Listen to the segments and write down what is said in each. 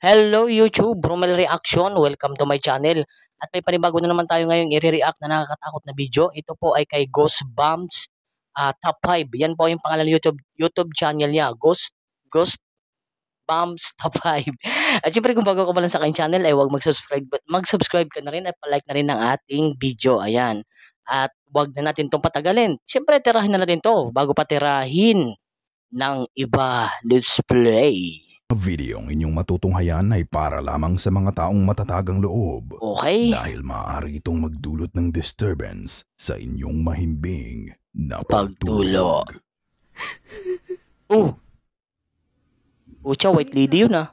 Hello YouTube, Romel Reaction. Welcome to my channel. At may panibago na naman tayo ngayong i-react na nakakatakot na video. Ito po ay kay Ghost Bombs Top 5. Yan po yung pangalan ng YouTube channel niya. Ghost Bombs Top 5. At syempre kung bago ka pa lang sa aking channel ay huwag mag-subscribe ka na rin at palike na rin ng ating video. Ayan. At huwag na natin itong patagalin. Syempre tirahin na natin to bago pa tirahin ng iba. Let's play. Videong inyong matutunghayan ay para lamang sa mga taong matatagang loob. Okay. Dahil maaari itong magdulot ng disturbance sa inyong mahimbing na Pagtulog. pagtulog. Oh. Pucha, white lady yun ah.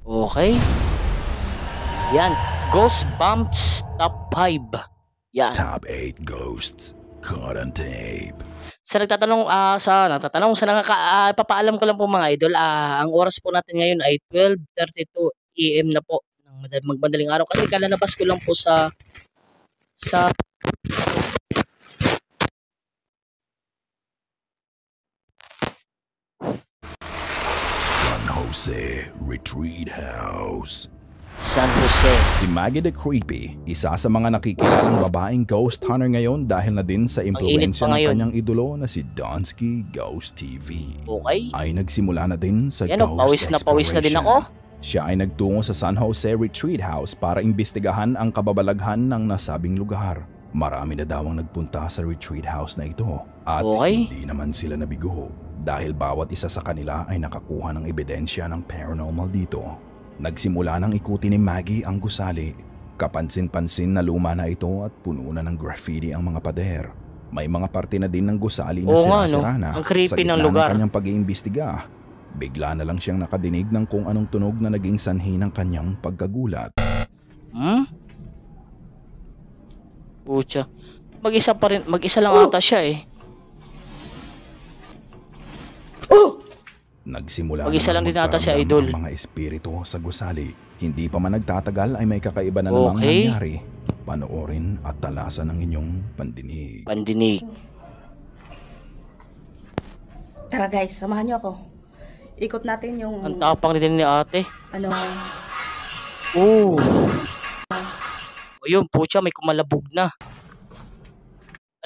Okay. Yan. Ghost Bumps Top 5. Yan. Top 8 Ghosts Caught on Tape. Sa nagtatanong, papaalam ko lang po mga idol, ang oras po natin ngayon ay 12:32 AM na po ng magmadaling araw kasi kalalabas ko lang po sa San Jose Retreat House. San Jose. Si Maggie the Creepy, isa sa mga nakikilalang babaeng ghost hunter ngayon dahil na din sa impluwensya ng kanyang idolo na si Donsky Ghost TV. Okay. Ay nagsimula na din sa Yan, ghost pawis na din ako. Siya ay nagtungo sa San Jose Retreat House para imbestigahan ang kababalaghan ng nasabing lugar. Marami na daw ang nagpunta sa retreat house na ito at hindi naman sila nabigo dahil bawat isa sa kanila ay nakakuha ng ebidensya ng paranormal dito. Nagsimula nang ikuti ni Maggie ang gusali. Kapansin-pansin na luma na ito at puno na ng graffiti ang mga pader. May mga parte na din ng gusali na sira-sira na. Ang creepy ng lugar. Kanyang pag-iimbestiga, bigla na lang siyang nakadinig ng kung anong tunog na naging sanhi ng kanyang pagkagulat. Pucha. Mag-isa lang ata siya eh. Nagsimula Mag-isa lang din ata si Idol. Ang mga espiritu sa gusali. Hindi pa man nagtatagal ay may kakaiba na namang nangyari. Panoorin at talasan ng inyong pandinig. Tara guys, samahan niyo ako. Ikot natin yung... Ang tapang din ni ate. Ano? Oh. Ayun, pucha, may kumalabog na.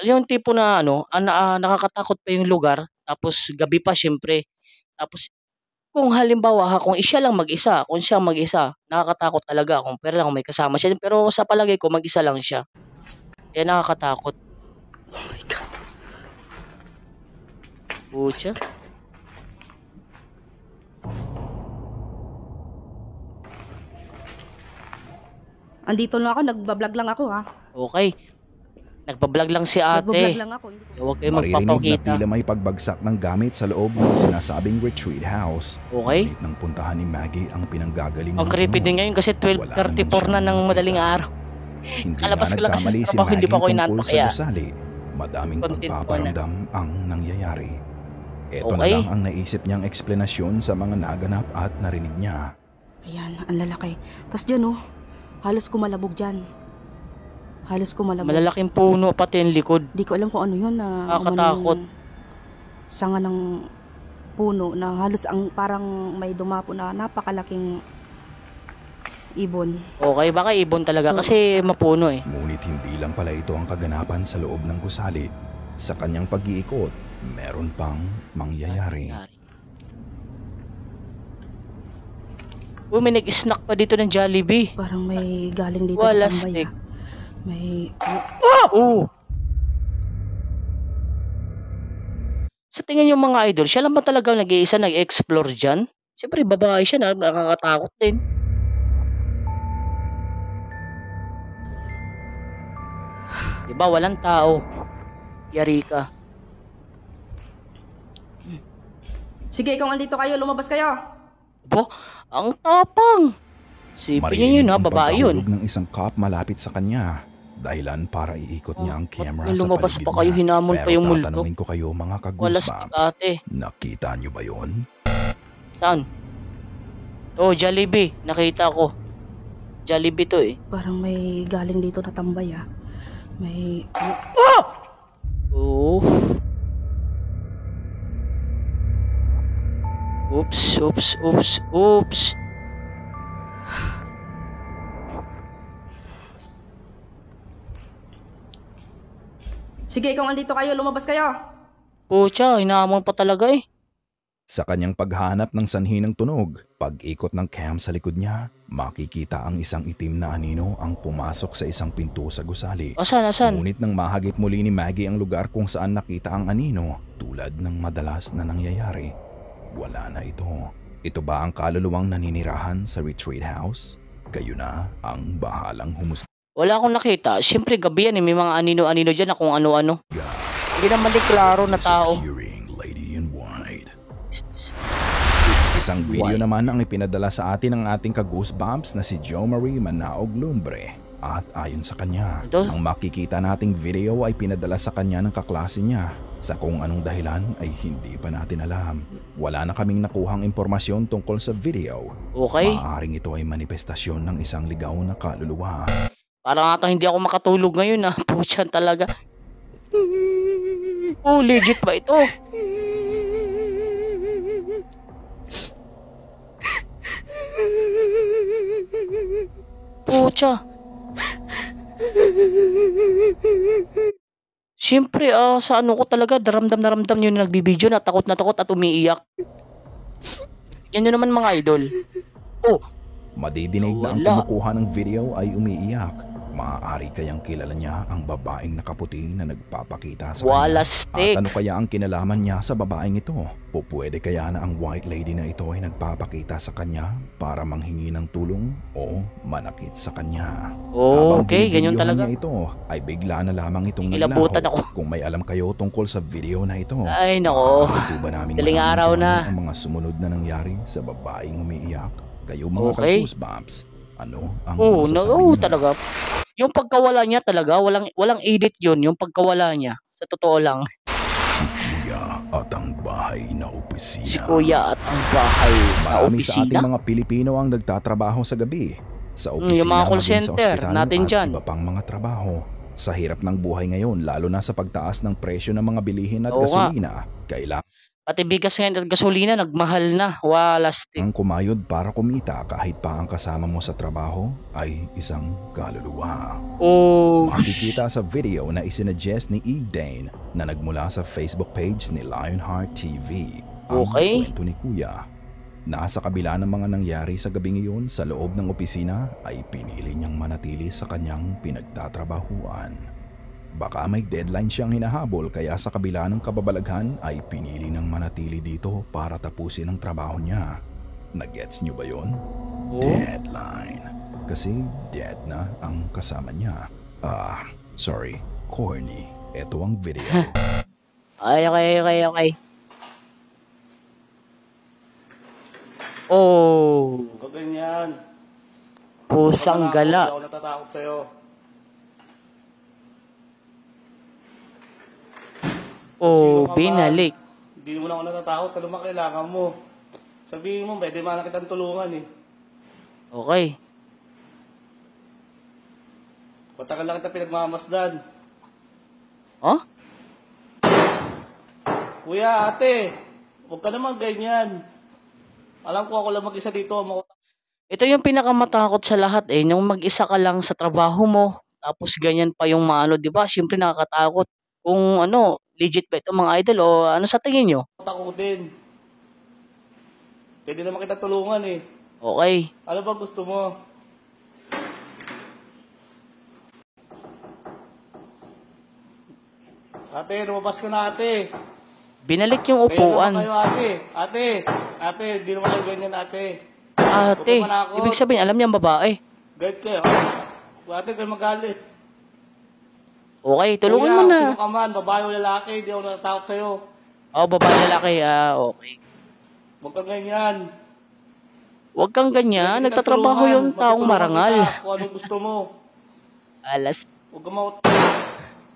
Alam yung tipo na nakakatakot pa yung lugar. Tapos gabi pa syempre. Tapos kung halimbawa kung siya lang mag-isa, nakakatakot talaga pero lang may kasama siya. Pero sa palagay ko mag-isa lang siya. Kaya nakakatakot. Oh my God. Pucha. Andito na ako, nagbablog lang ako ha. Okay. Nagbablog lang si ate. Nagbablog lang ako. Huwag kayo magpapakita. Maririnig na tila may pagbagsak ng gamit sa loob ng sinasabing retreat house. Okay. Ngunit nang puntahan ni Maggie ang pinanggagalingan. Ang creepy din ngayon kasi 12:34 na ng madaling araw. Hindi Kalabas ko lang kasi nagkamali sa trabaho, hindi pa ako inantok sa gusali. Madaming pagpaparamdam ang nangyayari. Ito na lang ang naisip niyang eksplenasyon sa mga naganap at narinig niya. Ayan, ang lalaki. Tapos dyan halos kumalabog dyan. Malalaking puno pati yung likod. Di ko alam kung ano yun na nakakatakot. Sanga ng puno na halos parang may dumapo na napakalaking ibon. Okay, baka ibon talaga kasi mapuno eh. Ngunit hindi lang pala ito ang kaganapan sa loob ng gusali. Sa kanyang pag-iikot, meron pang mangyayari. Uy, may nag-snack pa dito ng Jollibee. Parang may galing dito na tambay. May... Sa tingin yung mga idol, siya lang ba talaga nag-iisa nag-explore dyan? Siyempre, babae siya na nakakatakot din. Diba, walang tao. Yari ka. Sige, kung andito kayo, lumabas kayo. Bo, ang tapang. Sipin niyo yun ha, babae yun. Marinig ng isang cop malapit sa kanya. Dahilan para iikot niya ang camera sa lumabas paligid pa kayo, hinamon pa yung multo. Pero tatanungin ko kayo mga Walas ka-goosebumps. ate. Nakita niyo ba yun? Saan? Oh, Jollibee. Nakita ko. Jollibee to eh. Parang may galing dito na tambay May... Oh! Oops, oops, oops, oops. Sige, kung andito kayo, lumabas kayo. Pucha, hinahamon pa talaga eh. Sa kanyang paghanap ng sanhi ng tunog, pag-ikot ng cam sa likod niya, makikita ang isang itim na anino ang pumasok sa isang pinto sa gusali. Asan? Ngunit nang mahagip muli ni Maggie ang lugar kung saan nakita ang anino, tulad ng madalas na nangyayari, wala na ito. Ito ba ang kaluluwang naninirahan sa retreat house? Kayo na ang bahalang humusga. Wala akong nakita. Siyempre gabi yan eh. May mga anino-anino dyan na kung ano-ano. Hindi naman din klaro na tao. Lady in white. Isang video naman ang ipinadala sa atin ng ating ka-goosebumps na si Jo Marie Manaog Lumbre. At ayon sa kanya, ang makikita nating video ay pinadala sa kanya ng kaklase niya. Sa kung anong dahilan ay hindi pa natin alam. Wala na kaming nakuhang impormasyon tungkol sa video. Okay. Maaaring ito ay manifestasyon ng isang ligaw na kaluluwa. Parang ata hindi ako makatulog ngayon ah. Puchan talaga. Oh, legit ba ito? Pucha. Siyempre, sa ano ko talaga, daramdam na ramdam yun nagbibideo na takot at umiiyak. Yan yun naman mga idol. Oh! Madidinig na ang kumukuha ng video ay umiiyak. Maaari kayang kilala niya ang babaeng nakaputi na nagpapakita sa kanya. At ano kaya ang kinalaman niya sa babaeng ito? Pupwede kaya na ang white lady na ito ay nagpapakita sa kanya para manghingi ng tulong o manakit sa kanya? Oh, okay, ganyan talaga. Niya ito ay bigla na lamang itong naglaho. Kung may alam kayo tungkol sa video na ito, ay nako, daling araw na ang mga sumunod na nangyari sa babaeng umiiyak. Kayo mga ka-goosebumps, ano ang masasabi niyo? Talaga. Yung pagkawala niya talaga, walang edit yun, yung pagkawala niya. Sa totoo lang. Si Kuya at ang bahay na opisina. Marami sa ating mga Pilipino ang nagtatrabaho sa gabi. Sa opisina, yung mga call center sa natin dyan. Iba pang mga trabaho. Sa hirap ng buhay ngayon, lalo na sa pagtaas ng presyo ng mga bilihin at gasolina, kailangan pati bigas ngayon at gasolina, nagmahal na. Walastik. Ang kumayod para kumita kahit pa ang kasama mo sa trabaho ay isang kaluluwa. Oh. Makikita sa video na isinuggest ni Dane na nagmula sa Facebook page ni Lionheart TV. Ang kwento ni Kuya. Nasa kabila ng mga nangyari sa gabing iyon sa loob ng opisina ay pinili niyang manatili sa kanyang pinagtatrabahuan. Baka may deadline siyang hinahabol kaya sa kabila ng kababalaghan ay pinili ng manatili dito para tapusin ang trabaho niya. Nagets niyo ba yon? Deadline. Kasi dead na ang kasama niya. Sorry. Corny. Ito ang video. Okay. Oh. Ganyan. Pusang gala. Ako natatakot sa'yo. Oh, binalik. Hindi mo na ako natatakot. Ano ba kailangan mo? Sabihin mo, pwede man kitang tulungan eh. Okay. Patagal lang kita pinagmamasdan. Oh? Kuya, ate, huwag ka naman ganyan. Alam ko ako lang mag-isa dito. Ito yung pinakamatakot sa lahat eh. Yung mag-isa ka lang sa trabaho mo. Tapos ganyan pa yung maano, di ba? Siyempre nakakatakot. Kung ano, legit ba ito mga idol o ano sa tingin nyo? Takutin. Pwede naman kita tulungan eh. Okay. Ano ba gusto mo? Ate, lumabas ka na ate. Binalik yung upuan. Kayo ate, di naman lang ganyan ate. Ate, ibig sabihin alam niya ang babae. Gayet kayo. Ate, kayo magalit. Okay, tulungan mo na. Sino ka man, babae o lalaki, di ako natatakot sa'yo. Oh, babae lalaki, okay. Huwag kang ganyan. Huwag kang ganyan, nagtatrabaho yung taong marangal. Kung anong gusto mo. Alas. Huwag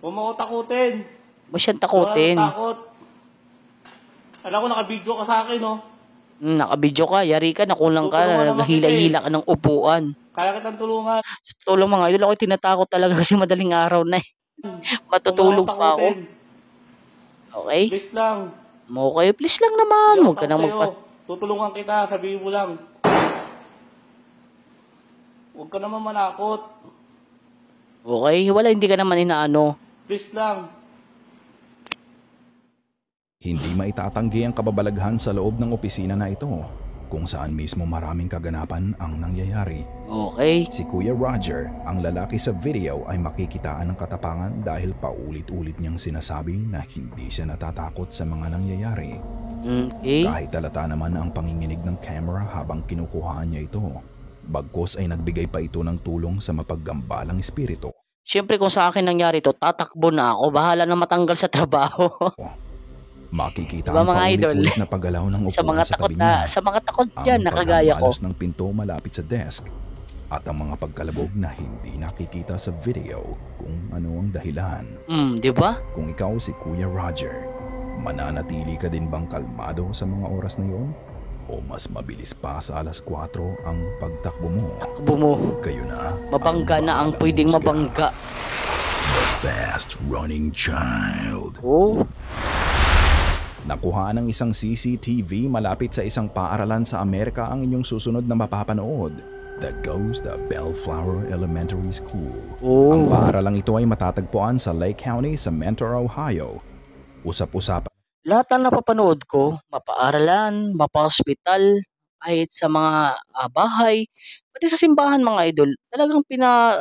mo takutin. Huwag siyang takutin. Takot. Alam ko, nakabidyo ka sa akin, no? Nakabidyo ka, yari ka, nakulang ka, naghihila-hila ka ng upuan. Kaya kitang tulungan. Tulong mga idol, ako'y tinatakot talaga kasi madaling araw na eh. Matutulog pa ako. Okay? Please lang. Okay, please lang naman. Huwag ka nang Tutulungan kita, sabihin mo lang. Huwag ka naman manakot. Okay, wala, hindi ka naman inaano. Please lang. Hindi maitatanggi ang kababalaghan sa loob ng opisina na ito, kung saan mismo maraming kaganapan ang nangyayari. Okay. Si Kuya Roger, ang lalaki sa video, ay makikitaan ng katapangan dahil paulit-ulit niyang sinasabi na hindi siya natatakot sa mga nangyayari. Okay. Kahit halata naman ang panginginig ng camera habang kinukuhaan niya ito. Bagkus ay nagbigay pa ito ng tulong sa mapaggambalang espiritu. Siyempre kung sa akin nangyari to, tatakbo na ako. Bahala na matanggal sa trabaho. Makikita Diba, ang mga idol? paulit-ulit na paggalaw ng upuan sa tabi niya. Sa mga takot dyan, Ang nakagaya ko. paghambalos ng pinto malapit sa desk. At ang mga pagkalabog na hindi nakikita sa video kung ano ang dahilan. Di ba? Kung ikaw si Kuya Roger, mananatili ka din bang kalmado sa mga oras na iyon? O mas mabilis pa sa alas 4 ang pagtakbo mo? Takbo mo. Kayo na. Mabangga na ang bahalang pwedeng husga. mabangga. The Fast Running Child. Oh. Nakuha ng isang CCTV malapit sa isang paaralan sa Amerika ang inyong susunod na mapapanood. The Ghost of Bellflower Elementary School. Ang paaralang ito ay matatagpuan sa Lake County sa Mentor, Ohio. Usap-usapan Lahat ng napapanood ko, mapaaralan, mapa-hospital, kahit sa mga bahay, pati sa simbahan mga idol, talagang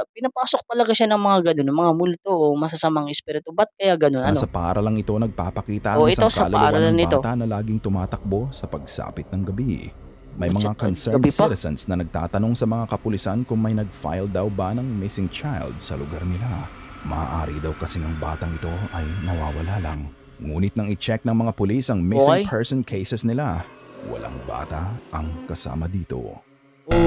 pinapasok talaga siya ng mga ganun, ng mga multo o masasamang espiritu. Ba't kaya ganun? Ano? sa paaralang ito nagpapakita ang ito isang sa kaluluwa paaralan ng nito. bata na laging tumatakbo sa pagsapit ng gabi. May mga Gabi concerned pa? citizens na nagtatanong sa mga kapulisan kung may nag-file daw ba ng missing child sa lugar nila. Maaari daw kasing ang batang ito ay nawawala lang. Ngunit nang i-check ng mga pulis ang missing person cases nila, walang bata ang kasama dito.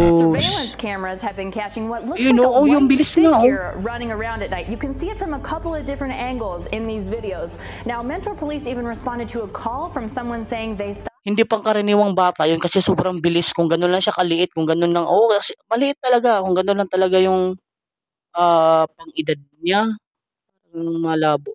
Surveillance cameras have been catching what looks You like know, a yung white bilis na, figure running around at night. You can see it from a couple of different angles in these videos. Now, Mentor Police even responded to a call from someone saying they thought Hindi pang karaniwang bata yun kasi sobrang bilis. Kung gano'n lang siya kaliit, kung gano'n lang, kasi maliit talaga. Kung gano'n lang talaga yung pang-edad niya, malabo.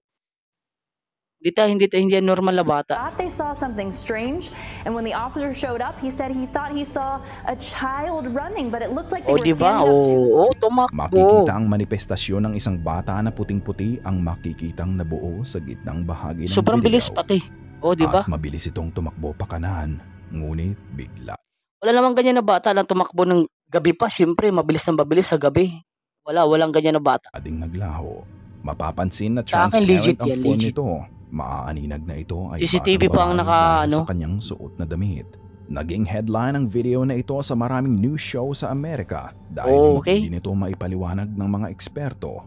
Hindi yan normal na bata. they saw something strange, and when the officer showed up, he said he thought he saw a child running, but it looked like they were Diba? standing up two Tumakbo. Makikita ang manifestasyon ng isang bata na puting-puti ang makikitang nabuo sa gitnang bahagi ng Sobrang video. bilis pati. Diba? At mabilis itong tumakbo pa kanan, ngunit bigla Wala namang ganyan na bata lang tumakbo ng gabi pa. Siyempre, mabilis sa gabi. Walang ganyan na bata. ading naglaho. Mapapansin na Sa akin, transparent legit ang yan, phone legit. nito. Maaaninag na ito ay CCTV batang pa ang babae dahil ano? sa kanyang suot na damit. Naging headline ang video na ito sa maraming news show sa Amerika dahil Okay. hindi din ito maipaliwanag ng mga eksperto.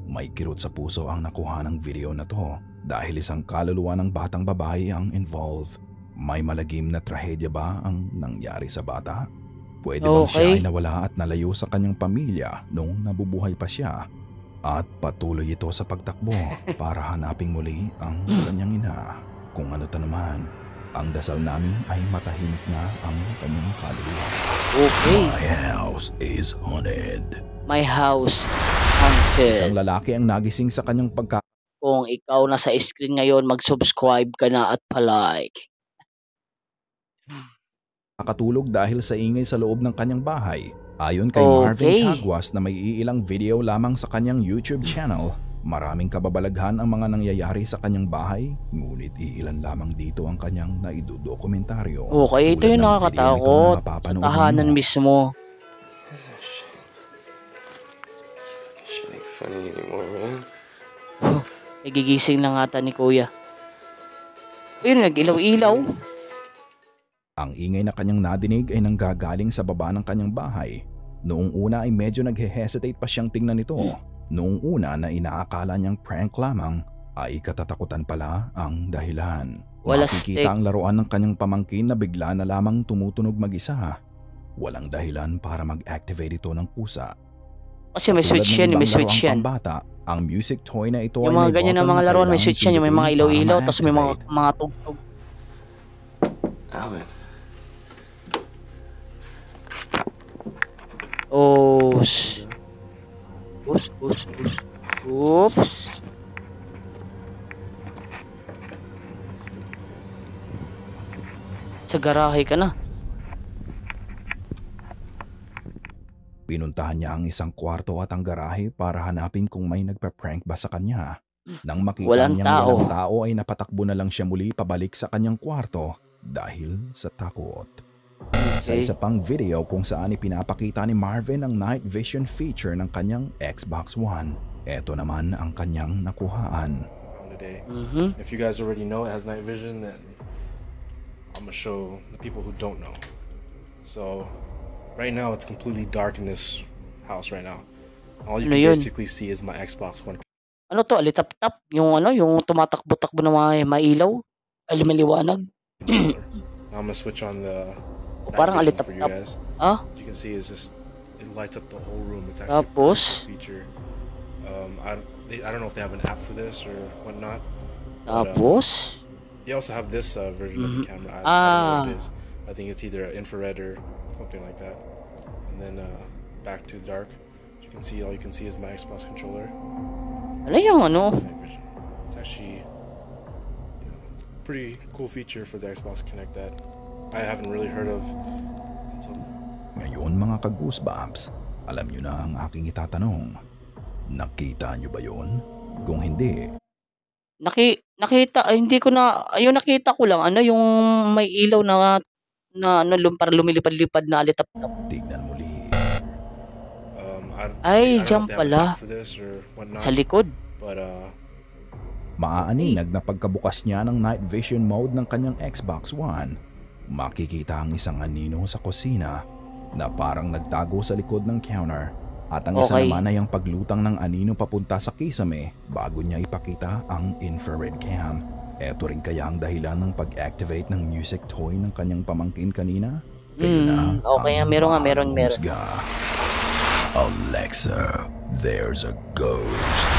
May kirot sa puso ang nakuha ng video na to dahil isang kaluluwa ng batang babae ang involved. May malagim na trahedya ba ang nangyari sa bata? Pwede bang siya Okay. ay nawala at nalayo sa kanyang pamilya nung nabubuhay pa siya? At patuloy ito sa pagtakbo para hanaping muli ang kanyang ina. Kung ano't naman, ang dasal namin ay matahimik na ang kanyang kaluluwa. Okay. My house is haunted. My house is haunted. Isang lalaki ang nagising sa kanyang Kung ikaw nasa screen ngayon, mag-subscribe ka na at palike. pagkakatulog dahil sa ingay sa loob ng kanyang bahay. Ayon kay Okay. Marvin Caguas na may iilang video lamang sa kanyang YouTube channel, maraming kababalaghan ang mga nangyayari sa kanyang bahay, ngunit iilan lamang dito ang kanyang naidodokumentaryo. Okay, ito Tulad yung ng nakakatakot. video na ito na Sa mapapanood tahanan ninyo. mismo. Shit ain't funny anymore, man. Nagigising na nga ni Kuya. Ayun, nag-ilaw-ilaw. Ang ingay na kanyang nadinig ay nanggagaling sa baba ng kanyang bahay. Noong una ay medyo naghe-hesitate pa siyang tingnan ito. Noong una na inaakala niyang prank lamang ay katatakutan pala ang dahilan. Wala Makikita stick. ang laruan ng kanyang pamangkin na bigla na lamang tumutunog mag-isa. Walang dahilan para mag-activate ito ng pusa. Kasi may Tulad switch ng yan, may ibang switch laruang yan. pambata, ang music toy na ito Yung ay mga may ganyan na button mga laruan, may kailangang switch yan. Yung may mga pindutin ilaw-ilaw, para tapos may ma-activate. mga tugtog. Alvin. Oops. Oops. Sa garahe ka na. Pinuntahan niya ang isang kwarto at ang garahe para hanapin kung may nagpa-prank ba sa kanya. Nang makita Walang niyang tao. walang tao ay napatakbo na lang siya muli pabalik sa kanyang kwarto dahil sa takot. Sa isa pang video kung saan ipinapakita ni Marvin ang night vision feature ng kanyang Xbox One. Eto naman ang kanyang nakuhaan. If you guys already know it has night vision, then I'm gonna show the people who don't know. So right now it's completely dark in this house right now. All you can basically see is my Xbox One. Ano to? Alitap-tap? Yung ano? Yung tumatakbo-takbo na mga mailaw? Ay, maliwanag? Now I'm gonna switch on the Parang night vision for you alitap-tap. guys. Ah? As you can see, it's just it lights up the whole room. It's actually a Tapos? pretty cool feature. I don't know if they have an app for this or whatnot. Tapos? They also have this version of the camera. I don't know what it is. I think it's either infrared or something like that. And then back to dark. As you can see, all you can see is my Xbox controller. Ano yung ano? It's actually pretty cool feature for the Xbox Connect that I haven't really heard of until. Ngayon mga ka-goosebumps, alam nyo na ang aking itatanong. Nakita nyo ba yun? Kung hindi, Nakita, ay, hindi ko na, ayun nakita ko lang, ano yung may ilaw na ano, para lumilipad-lipad na alitap-tap. tignan muli. Ay, I don't know dyan if they have an pala. app for this or whatnot, Sa likod. but Maaaninag na pagkabukas niya ng night vision mode ng kanyang Xbox One, makikita ang isang anino sa kusina na parang nagtago sa likod ng counter at ang isa Okay. naman ay ang paglutang ng anino papunta sa kisame bago niya ipakita ang infrared cam. Eto rin kaya ang dahilan ng pag-activate ng music toy ng kanyang pamangkin kanina? Kayo na okay nga, ang meron. mahusga. Alexa, there's a ghost.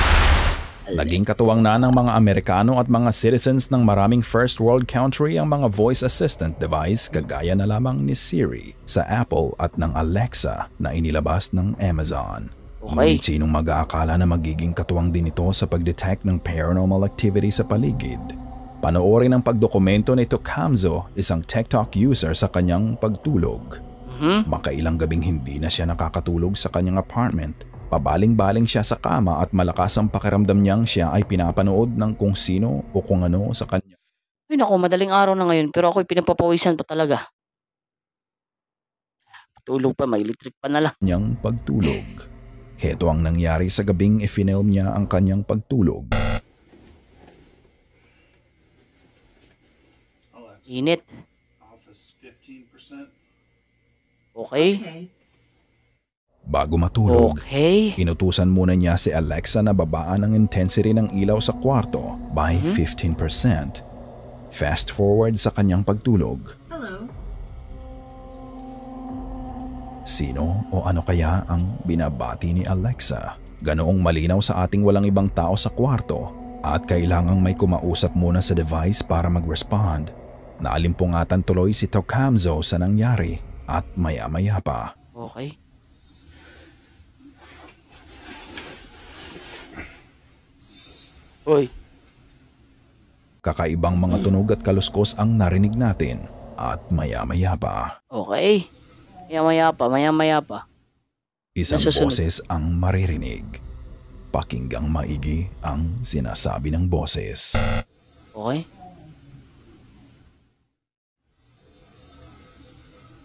Naging katuwang na ng mga Amerikano at mga citizens ng maraming first world country ang mga voice assistant device kagaya na lamang ni Siri sa Apple at ng Alexa na inilabas ng Amazon. Okay. Ngunit sinong mag-aakala na magiging katuwang din ito sa pag-detect ng paranormal activity sa paligid? Panoorin ang pagdokumento nito Kamzo, isang TikTok user sa kanyang pagtulog. Makailang gabing hindi na siya nakakatulog sa kanyang apartment. Pabaling-baling siya sa kama at malakas ang pakiramdam niyang siya ay pinapanood ng kung sino o kung ano sa kanya. Ay naku, madaling araw na ngayon, pero ako'y pinapapawisan pa talaga. Tulog pa, may electric pa na lang. Niyang pagtulog. Heto ang nangyari sa gabing ifinilm niya ang kanyang pagtulog. Init. Okay. Bago matulog, Okay. inutusan muna niya si Alexa na babaan ang intensity ng ilaw sa kwarto by 15%. Fast forward sa kanyang pagtulog. Sino o ano kaya ang binabati ni Alexa? Ganoong malinaw sa ating walang ibang tao sa kwarto at kailangang may kumausap muna sa device para mag-respond. Naalimpungatan tuloy si Tokamzo sa nangyari at maya-maya pa. Okay. Uy. Kakaibang mga tunog at kaluskos ang narinig natin at maya-maya pa. Okay. Maya-maya pa. Isang Nasusunod. boses ang maririnig. Pakinggang maigi ang sinasabi ng boses. Okay.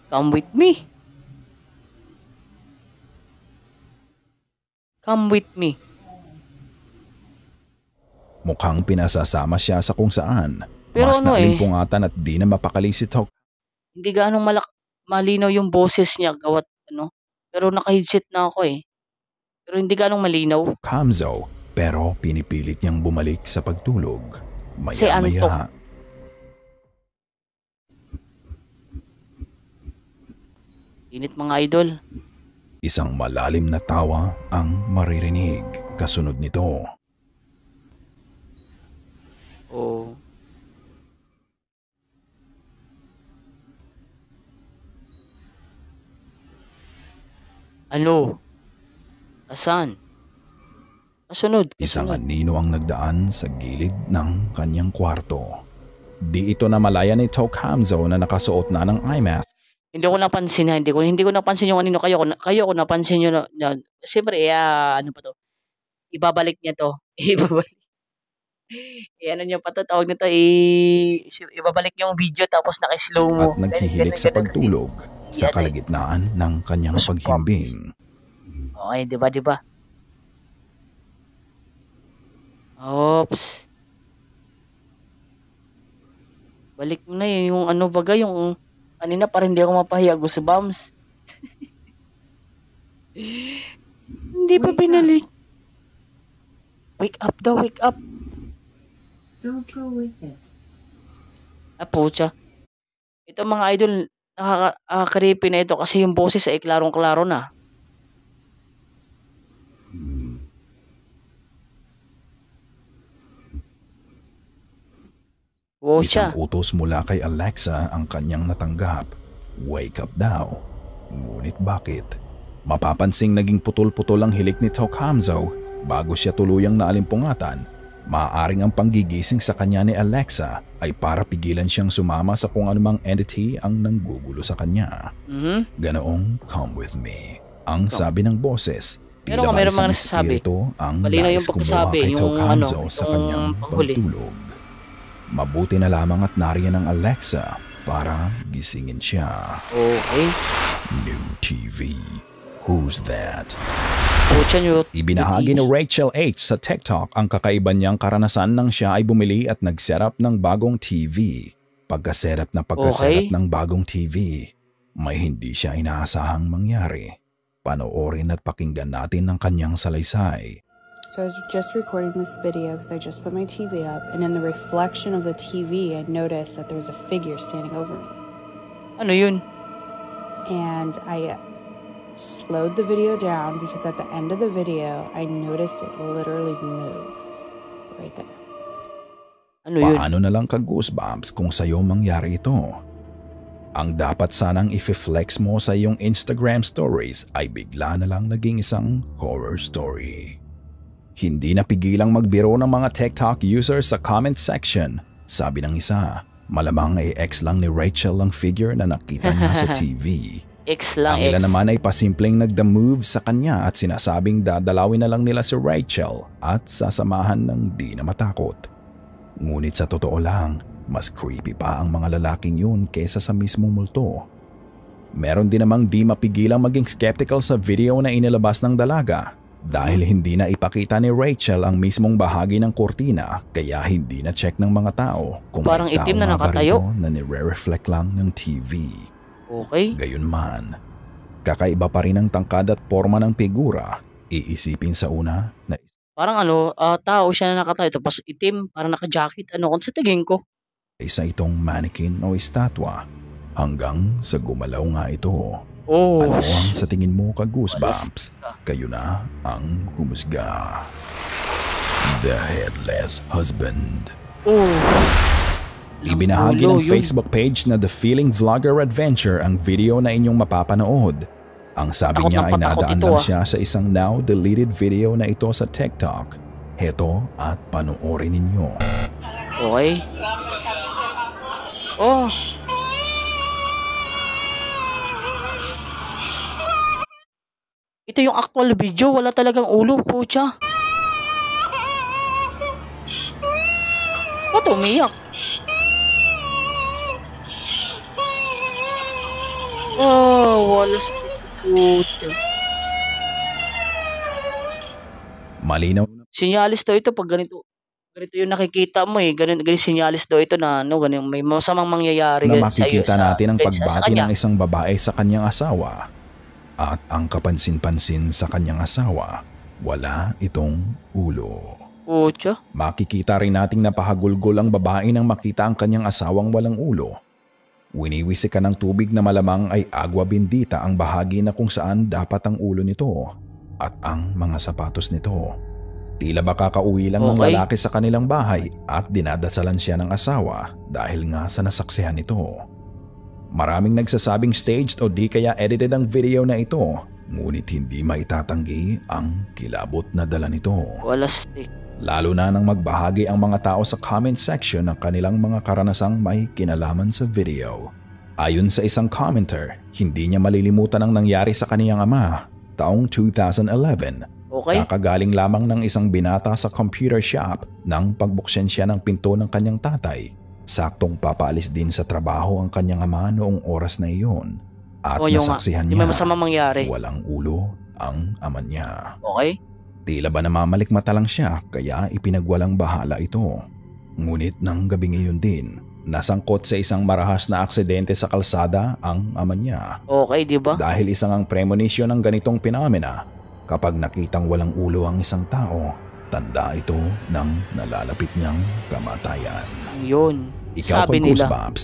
Come with me. Come with me. Mukhang pinasasama siya sa kung saan. Pero Mas ano naalimpungatan at di na mapakali si Tok. Hindi gaanong malinaw yung boses niya gawat ano. Pero naka-headset na ako eh. Pero hindi gaanong malinaw. Kamzo, pero pinipilit niyang bumalik sa pagtulog. Si Antok. Maya-maya. Init mga idol. Isang malalim na tawa ang maririnig. Kasunod nito. Oh. Ano? Asan? Kasunod. Isang anino ang nagdaan sa gilid ng kanyang kwarto. di ito namalaya ni Tok Hamzo na nakasuot na ng eye mask. Hindi ko napansin, hindi ko napansin yung ano, kayo ko napansin niyo na siyempre ano pa to? Ibabalik niya to. Ibabalik. Ano niya pa to, tawag nito, ibabalik yung video tapos naka-slow mo. At naghihilik sa pagtulog sa kalagitnaan ng kanyang paghimbing. Okay, di ba? Oops. Balik mo na yung ano baga, yung kanina parang hindi ako mapahiya, Goosebumps. Hindi pa binalik. Wake up daw, wake up. Don't go with it. Pucha. Ito mga idol, nakaka-creepy na ito kasi yung boses ay klarong-klaro na. Isang utos mula kay Alexa ang kanyang natanggap. Wake up daw. Ngunit bakit? Mapapansing naging putol-putol ang hilik ni Tok Hamzo bago siya tuluyang naalimpungatan. Maaaring ang panggigising sa kanya ni Alexa ay para pigilan siyang sumama sa kung anumang entity ang nanggugulo sa kanya. Ganoong come with me. Ang sabi ng boses. Tila ba isang espiritu ang nais kumuha kay Tok Hamzo sa kanyang pagtulog. Mabuti na lamang at nariyan ang Alexa para gisingin siya. Okay. New TV. Who's that? Ibinahagi ni Rachel H sa TikTok ang kakaiba niyang karanasan nang siya ay bumili at nag-setup ng bagong TV. Pagka-setup ng bagong TV, may hindi siya inaasahang mangyari. Panoorin at pakinggan natin ang kanyang salaysay. So I was just recording this video because I just put my TV up, and in the reflection of the TV, I noticed that there was a figure standing over me. Ano yun? And I slowed the video down because at the end of the video, I noticed it literally moves right there. Ano yun? Paano na lang ka-goosebumps kung sa'yo mangyari ito? Ang dapat sanang i-flex mo sa iyong Instagram stories ay bigla na lang naging isang horror story. Hindi napigilang magbiro ng mga TikTok users sa comment section. Sabi ng isa, malamang ay ex lang ni Rachel ang figure na nakita niya sa TV. Ang ilan naman ay pasimpleng nagda-move sa kanya at sinasabing dadalawin na lang nila si Rachel at sasamahan ng di na matakot. Ngunit sa totoo lang, mas creepy pa ang mga lalaking yun kaysa sa mismong multo. Meron din namang di mapigilang maging skeptical sa video na inilabas ng dalaga. Dahil hindi na ipakita ni Rachel ang mismong bahagi ng kurtina, kaya hindi na check ng mga tao kung parang may itim na tao nakatayo na nire-reflect lang ng TV. Okay. Gayunman, kakaiba pa rin ang tangkad at forma ng figura. Iisipin sa una na parang tao siya na nakatayo tapos itim, parang naka-jacket. Kung sa tingin ko? Isa itong mannequin o estatwa hanggang sa gumalaw nga ito. Ano ang sa tingin mo ka-goosebumps? Kayo na ang humusga. The Headless Husband. Ibinahagi ng Facebook page na The Feeling Vlogger Adventure ang video na inyong mapapanood. Ang sabi niya ay nadaan lang siya sa isang now deleted video na ito sa TikTok. Heto at panoorin ninyo. Okay. Ito yung actual video, wala talagang ulo, pucha. Ba't umiyak? Wala sa pucha. Malinaw. Sinyalis daw ito pag ganito yung nakikita mo ganun sinyalis daw ito na may masamang mangyayari na makikita natin ang pagbati ng isang babae sa kanyang asawa. At ang kapansin-pansin sa kanyang asawa, wala itong ulo. Pucha. Makikita rin nating napahagulgol ang babae nang makita ang kanyang asawang walang ulo. Winiwisikan ng tubig na malamang ay agwa bendita ang bahagi na kung saan dapat ang ulo nito at ang mga sapatos nito. Tila ba kakauwi lang ng lalaki sa kanilang bahay at dinadasalan siya ng asawa dahil nga sa nasaksihan nito. Maraming nagsasabing staged o di kaya edited ang video na ito, ngunit hindi maitatanggi ang kilabot na dala nito. Wala stick. Lalo na nang magbahagi ang mga tao sa comment section ng kanilang mga karanasang may kinalaman sa video. Ayon sa isang commenter, hindi niya malilimutan ang nangyari sa kaniyang ama taong 2011. Okay. Kakagaling lamang ng isang binata sa computer shop nang pagbuksan siya ng pinto ng kanyang tatay. Saktong papaalis din sa trabaho ang kanyang ama noong oras na iyon. At nasaksihan niya walang ulo ang ama niya. Okay. Tila ba namamalikmata lang siya kaya ipinagwalang bahala ito. Ngunit nang gabing iyon din, nasangkot sa isang marahas na aksidente sa kalsada ang ama niya. Okay, di ba? Dahil isang ang premonition ng ganitong phenomena, kapag nakitang walang ulo ang isang tao, tanda ito ng nalalapit niyang kamatayan. Yun. Ikaw Sabi kay nila. Goosebumps,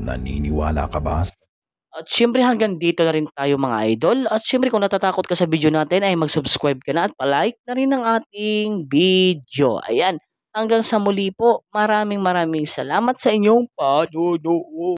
naniniwala ka ba? At syempre hanggang dito na rin tayo mga idol. At syempre kung natatakot ka sa video natin ay mag-subscribe ka na at palike na rin ang ating video. Ayan. Hanggang sa muli po, maraming salamat sa inyong panonood.